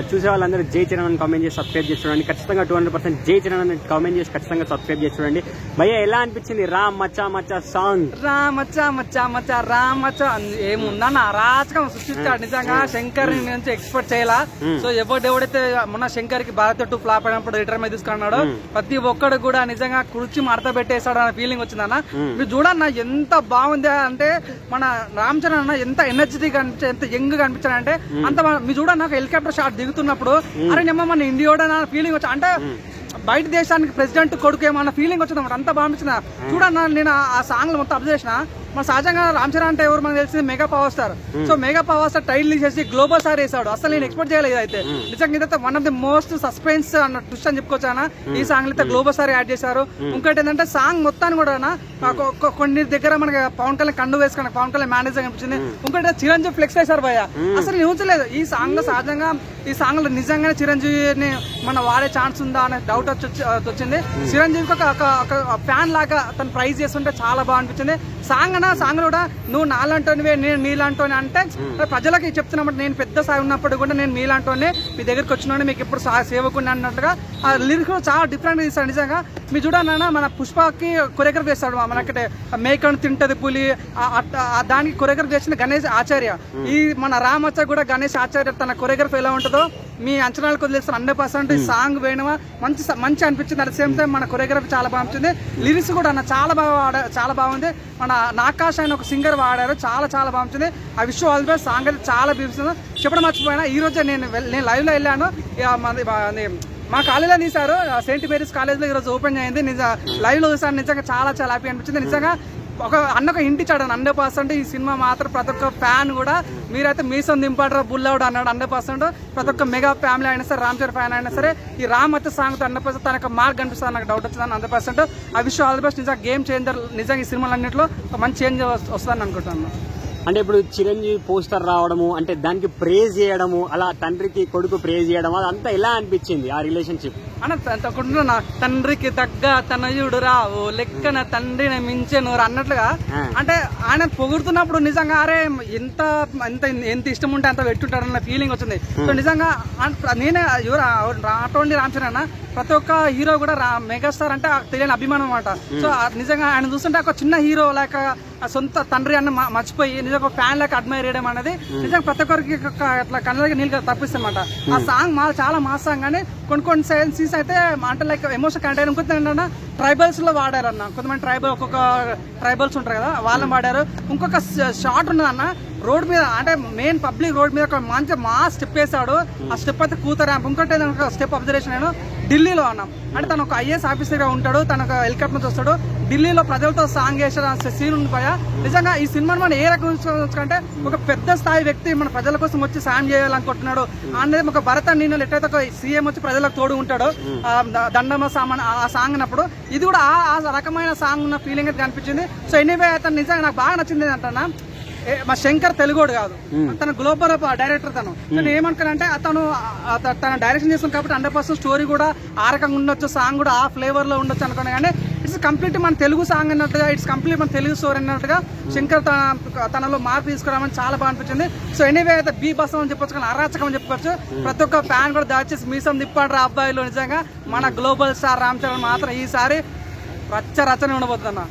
చూసే వాళ్ళందరూ జై చరణ్ అని కామెంట్ చేసి సబ్స్క్రైబ్ చేసి చూడండి. ఖచ్చితంగా 200% జై చరణ్ అని కామెంట్ చేసి ఖచ్చితంగా సబ్స్క్రైబ్ చేసి చూడండి. భయ్య ఎలా అనిపించింది రామ్ మచ్చా మచ్చా సాంగ్? రామ్ మచ్చా మచ్చా మచ్చా రామ్ మచ్చా ఏముందన్న అరాచకం సృష్టించాడు నిజంగా. శంకర్ నుంచి ఎక్స్పెక్ట్ చేయాలా. సో ఎవడెవడైతే మొన్న శంకర్ కి భారత్ టూ ఫ్లాప్ అయినప్పుడు రిటర్న్ మీద తీసుకున్నాడు, ప్రతి ఒక్కడు కూడా నిజంగా కుర్చీ మడత పెట్టేశాడు అన్న ఫీలింగ్ వచ్చిందన్న. మీరు చూడన్న ఎంత బాగుంది అంటే మన రామ్ చరణ్ అన్న ఎంత ఎనర్జెటిక్ అనిపించాడు, ఎంత యంగ్ గా అనిపించాడు అంటే అంత. మీరు చూడన్న హెలికాప్టర్ షాట్ దిగుతున్నప్పుడు అరే నిమ్మ మన ఇండియా ఫీలింగ్ వచ్చి అంటే బయట దేశానికి ప్రెసిడెంట్ కొడుకు ఏమన్నా ఫీలింగ్ వచ్చింది అన్నమాట. అంత బాగా చూడన్నా. నేను ఆ సాంగ్ మొత్తం అబ్జర్వ్ చేసిన. మన సహజంగా రామ్ చరణ్ అంటే ఎవరు మనకు తెలిసింది mega power star. So mega power star title తీసేసి గ్లోబల్ స్టార్ వేసాడు. అసలు నేను ఎక్స్పెక్ట్ చేయలేదు. అయితే నిజంగా ఇదైతే one of the most suspense అన్న ట్విస్ట్ అని చెప్పుకోవచ్చా. ఈ సాంగ్ అయితే గ్లోబల్ స్టార్ యాడ్ చేశారు. ఇంకోటి ఏంటంటే సాంగ్ మొత్తాన్ని కూడా కొన్ని దగ్గర మనకి పవన్ కళ్యాణ్ కండు వేసుకుని పవన్ కళ్యాణ్ మేనేజర్ అనిపించింది. ఇంకోటి చిరంజీవి ఫ్లెక్స్ వేశారు భయ్య. అసలు ఊహించలేదు ఈ సాంగ్ లో. సహజంగా ఈ సాంగ్ లో నిజంగానే చిరంజీవిని మన వాడే ఛాన్స్ ఉందా అనే డౌట్ వచ్చింది. చిరంజీవికి ఒక ఫ్యాన్ లాగా తను ప్రైజ్ చేస్తుంటే చాలా బాగా అనిపించింది. సాంగ్ కూడా నువ్వు నాలంటోనివే నేను నీలాంటోని అంటే ప్రజలకి చెప్తున్నప్పుడు నేను పెద్ద స్థాయి ఉన్నప్పుడు కూడా నేను మీలాంటోనే మీ దగ్గరికి వచ్చిన మీకు ఎప్పుడు సేవకుండా అన్నట్టుగా ఆ లిరిక్స్ కూడా చాలా డిఫరెంట్ ఇస్తాడు నిజంగా. మీరు చూడన్నా మన పుష్పకి కొరియోగ్రఫీ చేస్తాడు. మనకి మేకను తింటది పులి దానికి కొరియోగ్రఫీ చేసిన గణేష్ ఆచార్య. ఈ మన రామచ్చ కూడా గణేష్ ఆచార్య తన కొరియోగ్రఫీ ఎలా ఉంటుందో మీ అంచనాలకు వదిలేస్తారు 100%. ఈ సాంగ్ వేయడం మంచి అనిపించింది. అట్ సేమ్ టైం మన కొరియోగ్రఫీ చాలా బాగుంది. లిరిక్స్ కూడా అన్న చాలా బాగుంది. మన నాకాష్ ఆయన ఒక సింగర్ వాడారు, చాలా బాగుంది. ఆ విషయం ఆల్ ది బెస్ట్. సాంగ్ అయితే చాలా బీస్తుంది. చెప్పడం మర్చిపోయినా ఈ రోజే నేను లైవ్ లో వెళ్ళాను. మా కాలేజీలో తీశారు, సెయింట్ మేరీస్ కాలేజ్ లో ఈ రోజు ఓపెన్ అయింది. లైవ్ లో చూసాను. నిజంగా చాలా హ్యాపీ అనిపించింది. నిజంగా అన్నొక ఇంటి ఇచ్చాడు 100%. ఈ సినిమా మాత్రం ప్రతి ఒక్క ఫ్యాన్ కూడా మీరైతే మీసం దింపాడరా బుల్లవుడు అన్నాడు 100%. ప్రతి ఒక్క మెగా ఫ్యామిలీ అయినా సరే రామ్ చరణ్ ఫ్యాన్ అయినా సరే ఈ రామ్ వచ్చే సాంగ్ 100% తనకు మార్క్ కనిపిస్తుంది. నాకు డౌట్ వచ్చిందని 100%. ఆ విషయం ఆల్ ది బెస్ట్. నిజంగా గేమ్ చేంజర్. నిజంగా ఈ సినిమాలన్నింటిలో ఒక మంచి చేంజ్ వస్తుందని అనుకుంటున్నాను. అంటే ఇప్పుడు చిరంజీవి పోస్టర్ రావడము అంటే దానికి ప్రేజ్ చేయడము, అలా తండ్రికి కొడుకు ప్రేజ్ చేయడం అదంతా ఎలా అనిపించింది ఆ రిలేషన్షిప్ అన్న? తండ్రికి తగ్గ తనయుడు రావు లెక్కన తండ్రిని మించెను అన్నట్లుగా. అంటే ఆయన పొగుడుతున్నప్పుడు నిజంగా అరే ఎంత ఇష్టం ఉంటే అంత పెట్టుంటారు అన్న ఫీలింగ్ వచ్చింది. సో నిజంగా నేనే నాట్ ఓన్లీ రామ్ చరణ్ అన్న, ప్రతి ఒక్క హీరో కూడా మెగాస్టార్ అంటే తెలియని అభిమానం అనమాట. సో నిజంగా ఆయన చూస్తుంటే ఒక చిన్న హీరో లేక సొంత తండ్రి అన్న మర్చిపోయి నిజంగా ఫ్యాన్ లేక అడ్మైర్ చేయడం అనేది నిజంగా ప్రతి ఒక్కరికి అట్లా కళ్ళకి నీళ్ళు తప్పిస్తామాట. ఆ సాంగ్ చాలా మాస్ సాంగ్. కానీ కొన్ని సీన్స్ అయితే అంటే లైక్ ఎమోషన్ కనెక్ట్ అయ్యారు. ఇంకొంత ఏంటన్నా ట్రైబల్స్ లో వాడారు అన్న. కొంతమంది ఒక్కొక్క ట్రైబల్స్ ఉంటారు కదా వాళ్ళని వాడారు. ఇంకొక షాట్ ఉన్నదన్న రోడ్ మీద, అంటే మెయిన్ పబ్లిక్ రోడ్ మీద ఒక మంచి మాస్ స్టెప్ వేసాడు. ఆ స్టెప్ అయితే కూతురు. ఇంకోటి స్టెప్ అబ్జర్వేషన్ నేను ఢిల్లీలో అన్నాం. అంటే తను ఒక ఐఏఎస్ ఆఫీసర్ గా ఉంటాడు, తన హెలికాప్టర్ నుంచి వస్తాడు, ఢిల్లీలో ప్రజలతో సాంగ్ చేసే సీన్ ఉంది భయ. నిజంగా ఈ సినిమాని మనం ఏ రకం అంటే ఒక పెద్ద స్థాయి వ్యక్తి మన ప్రజల కోసం వచ్చి సాయం చేయాలనుకుంటున్నాడు అనేది ఒక భరత నేను ఎట్లయితే ఒక సీఎం వచ్చి ప్రజలకు తోడు ఉంటాడు దండమ సామాన్ ఆ సాంగ్ అన్నప్పుడు ఇది కూడా ఆ రకమైన సాంగ్ ఉన్న ఫీలింగ్ అయితే కనిపించింది. సో ఎనీవే అతను నిజంగా నాకు బాగా నచ్చింది ఏంటన్నా, మా శంకర్ తెలుగోడు కాదు, తన గ్లోబల్ డైరెక్టర్. తను ఏమనుకున్నానంటే తన డైరెక్షన్ చేస్తుంది కాబట్టి 100% స్టోరీ కూడా ఆ రకంగా ఉండొచ్చు, సాంగ్ కూడా ఆ ఫ్లేవర్ లో ఉండొచ్చు అనుకున్నా. కానీ ఇట్స్ కంప్లీట్ మన తెలుగు సాంగ్ అన్నట్టుగా, ఇట్స్ కంప్లీట్ మన తెలుగు స్టోరీ అన్నట్టుగా శంకర్ తనలో మార్పు తీసుకురావని చాలా బాగా అనిపించింది. సో ఎనీవే అయితే బీ బస్ అని చెప్పొచ్చు, కానీ అరాచకం అని చెప్పుకోవచ్చు. ప్రతి ఒక్క ఫ్యాన్ కూడా దాచేసి మీసం తిప్పాడు అబ్బాయిలు. నిజంగా మన గ్లోబల్ స్టార్ రామ్ చరణ్ మాత్రం ఈసారి రచ్చనే ఉండబోతున్నా.